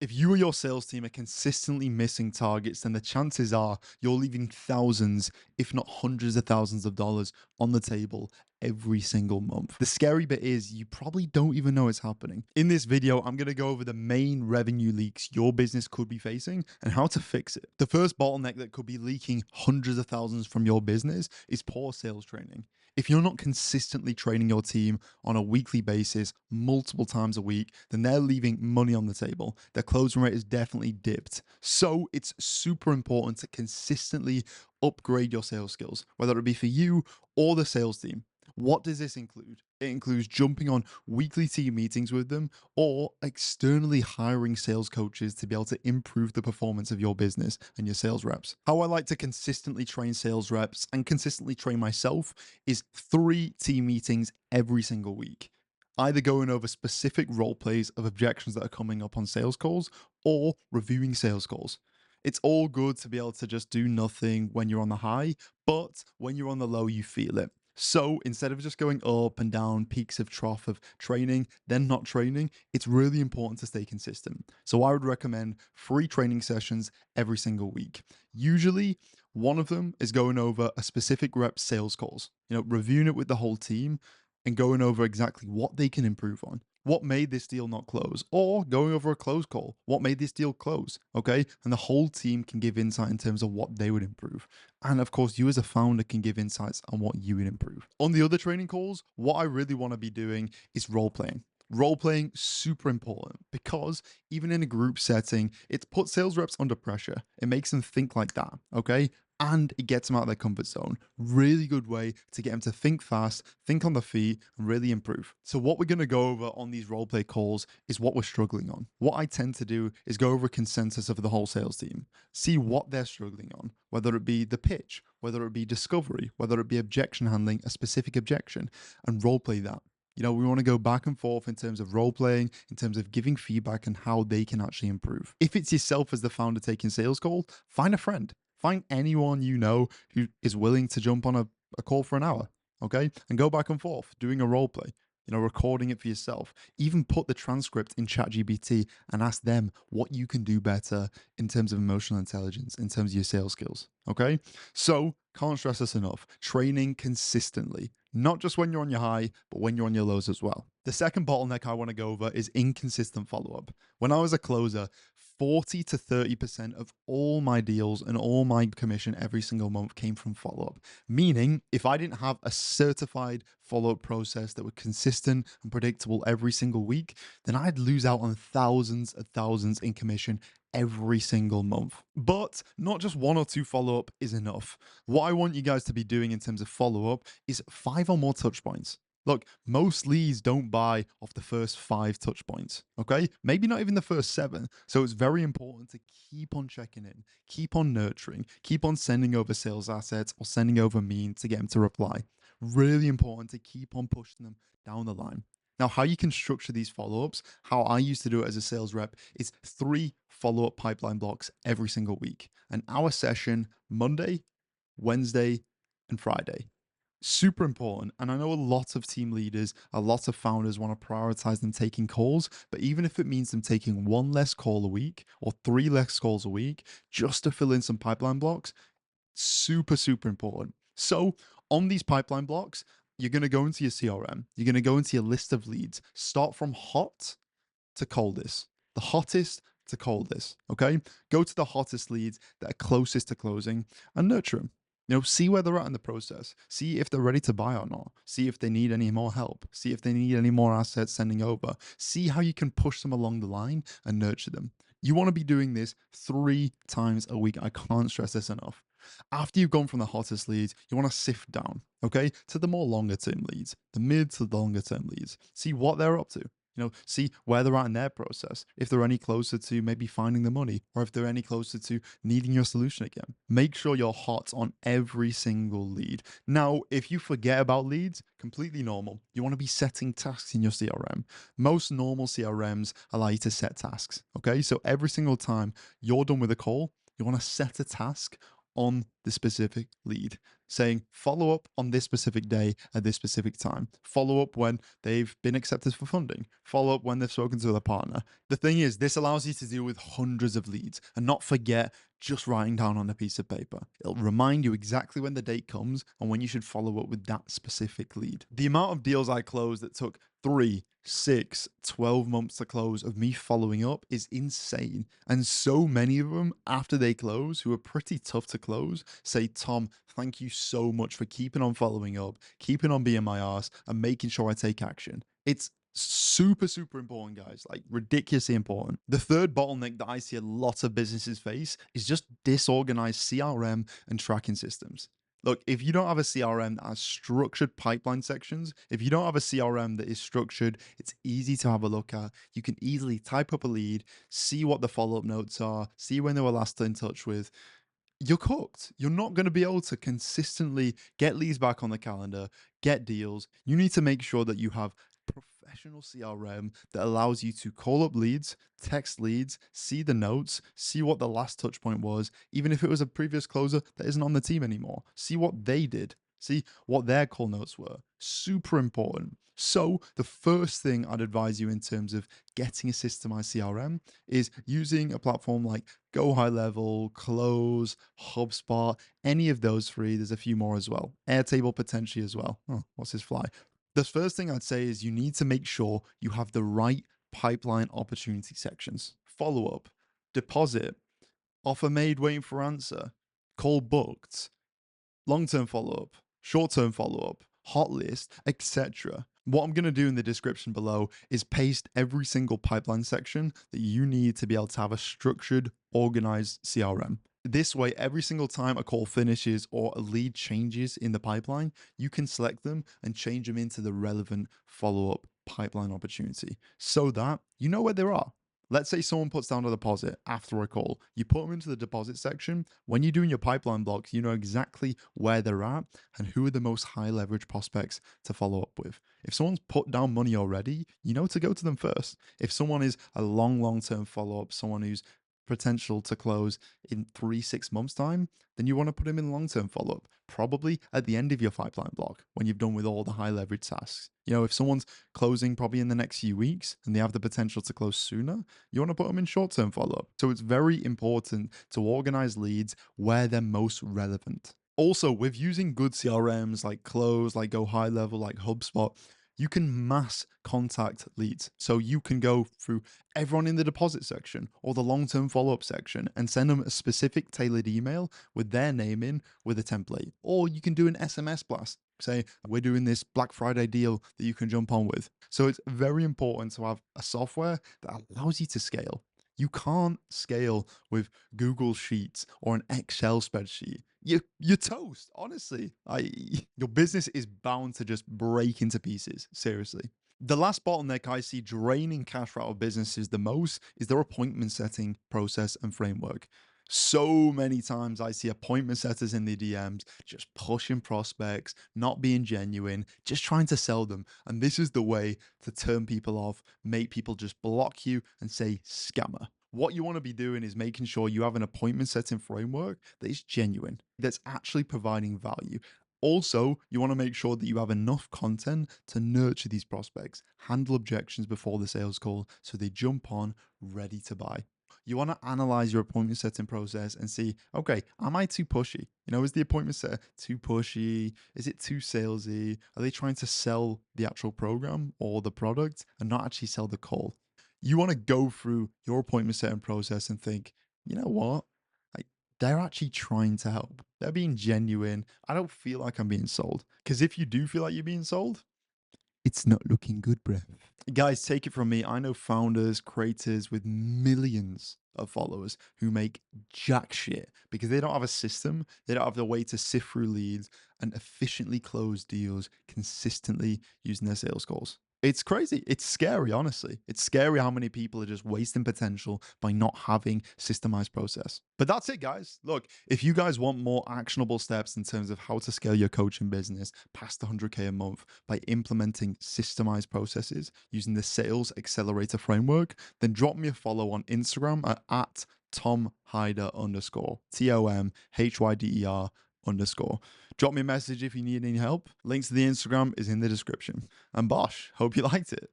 If you or your sales team are consistently missing targets, then the chances are you're leaving thousands, if not hundreds of thousands of dollars on the table every single month. The scary bit is you probably don't even know it's happening. In this video, I'm going to go over the main revenue leaks your business could be facing and how to fix it. The first bottleneck that could be leaking hundreds of thousands from your business is poor sales training. If you're not consistently training your team on a weekly basis, multiple times a week, then they're leaving money on the table. Their closing rate is definitely dipped. So it's super important to consistently upgrade your sales skills, whether it be for you or the sales team. What does this include? It includes jumping on weekly team meetings with them or externally hiring sales coaches to be able to improve the performance of your business and your sales reps. How I like to consistently train sales reps and consistently train myself is 3 team meetings every single week. Either going over specific role plays of objections that are coming up on sales calls or reviewing sales calls. It's all good to be able to just do nothing when you're on the high, but when you're on the low, you feel it. So instead of just going up and down, peaks of trough of training, then not training, it's really important to stay consistent. So I would recommend 3 training sessions every single week. Usually, one of them is going over a specific rep sales calls, reviewing it with the whole team and going over exactly what they can improve on. What made this deal not close? Or going over a close call. What made this deal close? Okay. And the whole team can give insight in terms of what they would improve. And of course, you as a founder can give insights on what you would improve. On the other training calls, what I really want to be doing is role playing. Role playing super important because even in a group setting, it puts sales reps under pressure. It makes them think like that. Okay. And it gets them out of their comfort zone. Really good way to get them to think fast, think on the feet, and really improve. So what we're going to go over on these roleplay calls is what we're struggling on. What I tend to do is go over a consensus of the whole sales team, see what they're struggling on, whether it be the pitch, whether it be discovery, whether it be objection handling, a specific objection, and roleplay that. We want to go back and forth in terms of role playing, in terms of giving feedback and how they can actually improve. If it's yourself as the founder taking sales call, find a friend. Find anyone you know who is willing to jump on a call for an hour, okay? And go back and forth doing a role play, recording it for yourself. Even put the transcript in ChatGPT and ask them what you can do better in terms of emotional intelligence, in terms of your sales skills, okay? So can't stress this enough. Training consistently, not just when you're on your high, but when you're on your lows as well. The second bottleneck I want to go over is inconsistent follow up. When I was a closer, 40 to 30% of all my deals and all my commission every single month came from follow up. Meaning, if I didn't have a certified follow up process that was consistent and predictable every single week, then I'd lose out on thousands of thousands in commission every single month. But not just 1 or 2 follow up is enough. What I want you guys to be doing in terms of follow up is 5 or more touch points. Look, most leads don't buy off the first 5 touch points, okay? Maybe not even the first 7. So it's very important to keep on checking in, keep on nurturing, keep on sending over sales assets or sending over means to get them to reply. Really important to keep on pushing them down the line. Now, how you can structure these follow ups, how I used to do it as a sales rep, is 3 follow up pipeline blocks every single week. An hour session Monday, Wednesday, and Friday. Super important. And I know a lot of team leaders, a lot of founders want to prioritize them taking calls, but even if it means them taking 1 less call a week or 3 less calls a week just to fill in some pipeline blocks, super, super important. So on these pipeline blocks, you're going to go into your CRM, you're going to go into your list of leads, start from hot to coldest, the hottest to coldest. Okay. Go to the hottest leads that are closest to closing and nurture them. See where they're at in the process. See if they're ready to buy or not. See if they need any more help. See if they need any more assets sending over. See how you can push them along the line and nurture them. You want to be doing this 3 times a week. I can't stress this enough. After you've gone from the hottest leads, you want to sift down, okay, to the more longer term leads, the mid to the longer term leads. See what they're up to. See where they're at in their process. If they're any closer to maybe finding the money, or if they're any closer to needing your solution again. Make sure you're hot on every single lead. Now, if you forget about leads, completely normal. You want to be setting tasks in your CRM. Most normal CRMs allow you to set tasks. Okay. So every single time you're done with a call, you want to set a task on the specific lead, saying follow up on this specific day at this specific time, follow up when they've been accepted for funding, follow up when they've spoken to their partner. The thing is, this allows you to deal with hundreds of leads and not forget just writing down on a piece of paper. It'll remind you exactly when the date comes and when you should follow up with that specific lead. The amount of deals I closed that took 3, 6, 12 months to close of me following up is insane. And so many of them, after they close, who are pretty tough to close, say, Tom, thank you so much for keeping on following up, keeping on being my ass, and making sure I take action. It's super, super important, guys, like ridiculously important. The third bottleneck that I see a lot of businesses face is just disorganized CRM and tracking systems. Look, if you don't have a CRM that has structured pipeline sections, if you don't have a CRM that is structured, it's easy to have a look at. You can easily type up a lead, see what the follow up notes are, see when they were last in touch with. You're cooked. You're not going to be able to consistently get leads back on the calendar, get deals. You need to make sure that you have professional CRM that allows you to call up leads, text leads, see the notes, see what the last touch point was, even if it was a previous closer that isn't on the team anymore. See what they did. See what their call notes were. Super important. So, the first thing I'd advise you in terms of getting a systemized CRM is using a platform like Go High Level, Close, HubSpot, any of those three. There's a few more as well. Airtable potentially as well. Oh, what's this fly? The first thing I'd say is you need to make sure you have the right pipeline opportunity sections. Follow up, deposit, offer made waiting for answer, call booked, long-term follow-up, short-term follow-up, hot list, etc. What I'm going to do in the description below is paste every single pipeline section that you need to be able to have a structured, organized CRM. This way, every single time a call finishes or a lead changes in the pipeline, you can select them and change them into the relevant follow-up pipeline opportunity so that you know where they are. Let's say someone puts down a deposit after a call. You put them into the deposit section. When you're doing your pipeline blocks, you know exactly where they're at and who are the most high leverage prospects to follow up with. If someone's put down money already, you know to go to them first. If someone is a long term follow up, someone who's potential to close in 3, 6 months' time, then you want to put them in long term follow up, probably at the end of your pipeline block when you've done with all the high leverage tasks. You know, if someone's closing probably in the next few weeks and they have the potential to close sooner, you want to put them in short term follow up. So it's very important to organize leads where they're most relevant. Also, with using good CRMs like Close, like Go High Level, like HubSpot, you can mass contact leads. So you can go through everyone in the deposit section or the long term follow up section and send them a specific tailored email with their name in with a template. Or you can do an SMS blast. Say, we're doing this Black Friday deal that you can jump on with. So it's very important to have a software that allows you to scale. You can't scale with Google Sheets or an Excel spreadsheet. You're toast, honestly. Your business is bound to just break into pieces, seriously. The last bottleneck I see draining cash out of businesses the most is their appointment setting process and framework. So many times I see appointment setters in the DMs just pushing prospects, not being genuine, just trying to sell them. And this is the way to turn people off, make people just block you and say scammer. What you want to be doing is making sure you have an appointment setting framework that is genuine, that's actually providing value. Also, you want to make sure that you have enough content to nurture these prospects, handle objections before the sales call so they jump on ready to buy. You want to analyze your appointment setting process and see, okay, am I too pushy? You know, is the appointment setter too pushy? Is it too salesy? Are they trying to sell the actual program or the product and not actually sell the call? You want to go through your appointment setting process and think, you know what? Like, they're actually trying to help. They're being genuine. I don't feel like I'm being sold. Because if you do feel like you're being sold, it's not looking good, bruh. Guys, take it from me. I know founders, creators with millions of followers who make jack shit because they don't have a system. They don't have the way to sift through leads and efficiently close deals consistently using their sales calls. It's crazy. It's scary, honestly. It's scary how many people are just wasting potential by not having systemized process. But that's it, guys. Look, if you guys want more actionable steps in terms of how to scale your coaching business past 100K a month by implementing systemized processes using the Sales Accelerator framework, then drop me a follow on Instagram at Tom Hyder underscore TOMHYDER underscore. Drop me a message if you need any help. Links to the Instagram is in the description. And Bosh, hope you liked it.